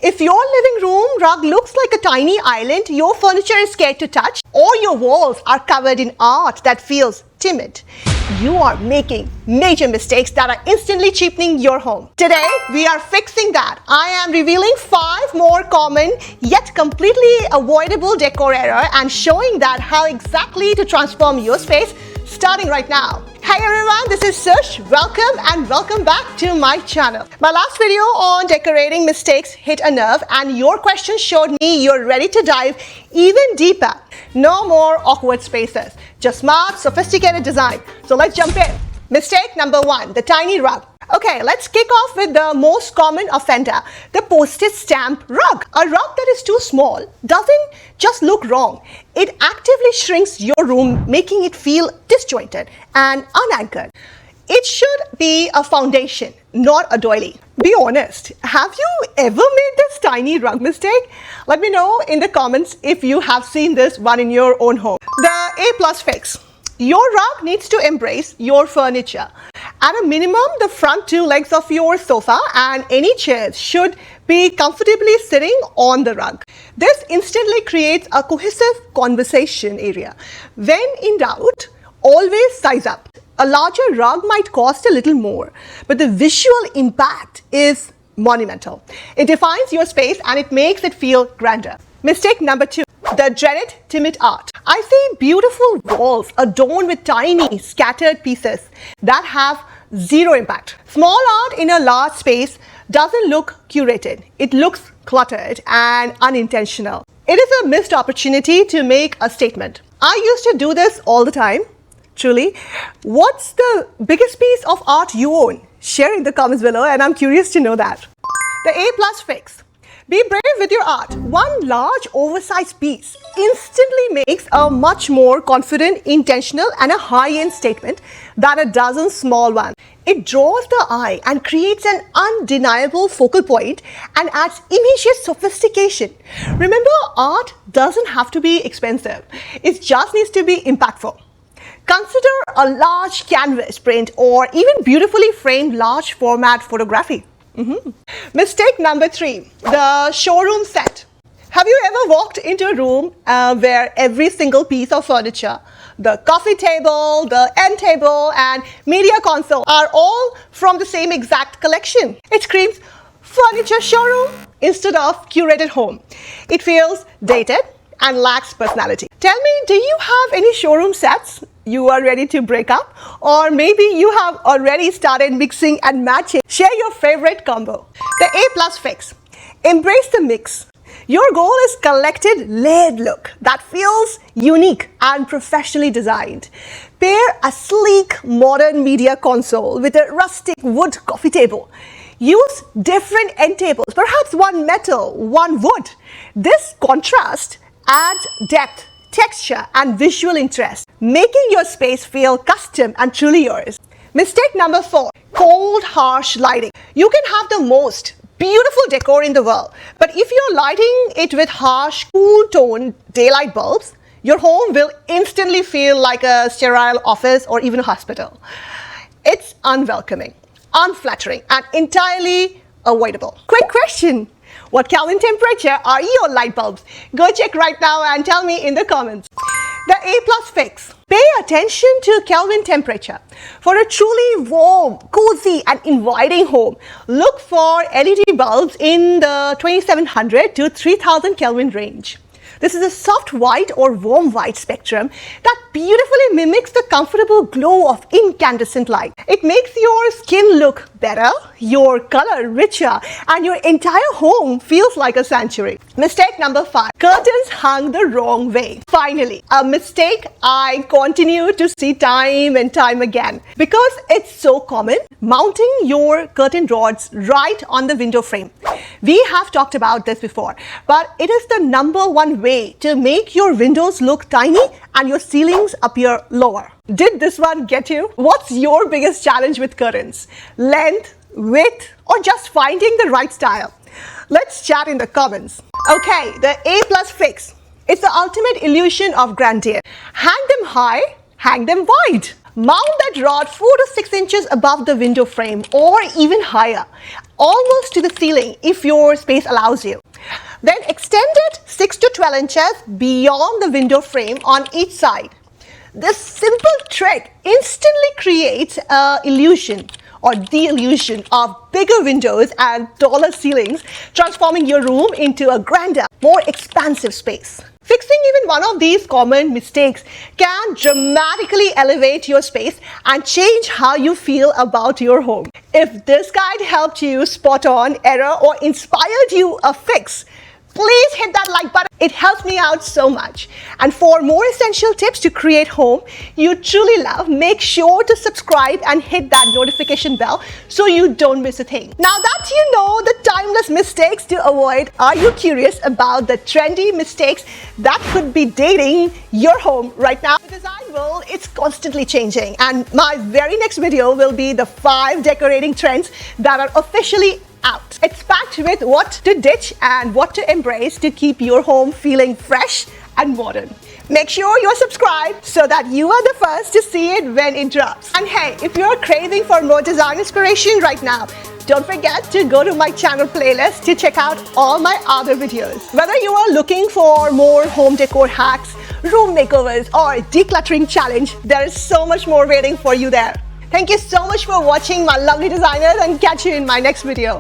If your living room rug looks like a tiny island your furniture is scared to touch, or your walls are covered in art that feels timid, you are making major mistakes that are instantly cheapening your home. Today, we are fixing that. I am revealing 5 more common yet completely avoidable decor errors and showing that how exactly to transform your space starting right now. Hey everyone, this is Sush. Welcome and welcome back to my channel. My last video on decorating mistakes hit a nerve and your questions showed me you're ready to dive even deeper. No more awkward spaces, just smart, sophisticated design. So let's jump in. Mistake number 1, the tiny rug. Okay, let's kick off with the most common offender, the postage stamp rug. A rug that is too small doesn't just look wrong. It actively shrinks your room, making it feel disjointed and unanchored. It should be a foundation, not a doily. Be honest, have you ever made this tiny rug mistake? Let me know in the comments if you have seen this one in your own home. The A+ fix. Your rug needs to embrace your furniture. At a minimum, the front 2 legs of your sofa and any chairs should be comfortably sitting on the rug. This instantly creates a cohesive conversation area. When in doubt, always size up. A larger rug might cost a little more, but the visual impact is monumental. It defines your space and it makes it feel grander. Mistake number 2. The dreaded Timid Art. I see beautiful walls adorned with tiny scattered pieces that have zero impact. Small art in a large space doesn't look curated. It looks cluttered and unintentional. It is a missed opportunity to make a statement. I used to do this all the time. Truly. What's the biggest piece of art you own? Share in the comments below and I'm curious to know that. The A+ fix. Be brave with your art. One large oversized piece instantly makes a much more confident, intentional and a high-end statement than a dozen small ones. It draws the eye and creates an undeniable focal point and adds immediate sophistication. Remember, art doesn't have to be expensive. It just needs to be impactful. Consider a large canvas print or even beautifully framed large format photography. Mistake number 3, the showroom set. Have you ever walked into a room where every single piece of furniture, the coffee table, the end table and media console are all from the same exact collection? It screams furniture showroom instead of curated home. It feels dated and lacks personality. Tell me, do you have any showroom sets you are ready to break up? Or maybe you have already started mixing and matching. Share your favorite combo. The A+ fix. Embrace the mix. Your goal is collected, layered look that feels unique and professionally designed. Pair a sleek, modern media console with a rustic wood coffee table. Use different end tables, perhaps one metal, one wood. This contrast adds depth, texture and visual interest, making your space feel custom and truly yours. Mistake number 4, cold, harsh lighting. You can have the most beautiful decor in the world, but if you're lighting it with harsh, cool tone daylight bulbs, your home will instantly feel like a sterile office or even a hospital. It's unwelcoming, unflattering and entirely avoidable. Quick question. What Kelvin temperature are your light bulbs? Go check right now and tell me in the comments. The A+ fix. Pay attention to Kelvin temperature. For a truly warm, cozy and inviting home, look for LED bulbs in the 2700 to 3000 Kelvin range. This is a soft white or warm white spectrum that beautifully mimics the comfortable glow of incandescent light. It makes your skin look better, your color richer, and your entire home feels like a sanctuary. Mistake number 5. Curtains hung the wrong way. Finally, a mistake I continue to see time and time again. Because it's so common, mounting your curtain rods right on the window frame. We have talked about this before, but it is the number 1 way to make your windows look tiny and your ceilings appear lower. Did this one get you? What's your biggest challenge with curtains? Length, width, or just finding the right style? Let's chat in the comments. Okay, the A+ fix. It's the ultimate illusion of grandeur. Hang them high, hang them wide. Mount that rod 4 to 6 inches above the window frame or even higher, almost to the ceiling if your space allows you. Then extend it 6 to 12 inches beyond the window frame on each side. This simple trick instantly creates an illusion or the illusion of bigger windows and taller ceilings, transforming your room into a grander, more expansive space. Fixing even one of these common mistakes can dramatically elevate your space and change how you feel about your home. If this guide helped you spot on error or inspired you a fix, please hit that like button. It helps me out so much. And for more essential tips to create home you truly love, make sure to subscribe and hit that notification bell so you don't miss a thing. Now that you know the timeless mistakes to avoid, are you curious about the trendy mistakes that could be dating your home right now? The design world, it's constantly changing, and my very next video will be the 5 decorating trends that are officially out. It's packed with what to ditch and what to embrace to keep your home feeling fresh and modern. Make sure you're subscribed so that you are the first to see it when it drops. And hey, if you're craving for more design inspiration right now, don't forget to go to my channel playlist to check out all my other videos. Whether you are looking for more home decor hacks, room makeovers, or decluttering challenge, there is so much more waiting for you there. Thank you so much for watching, my lovely designers, and catch you in my next video.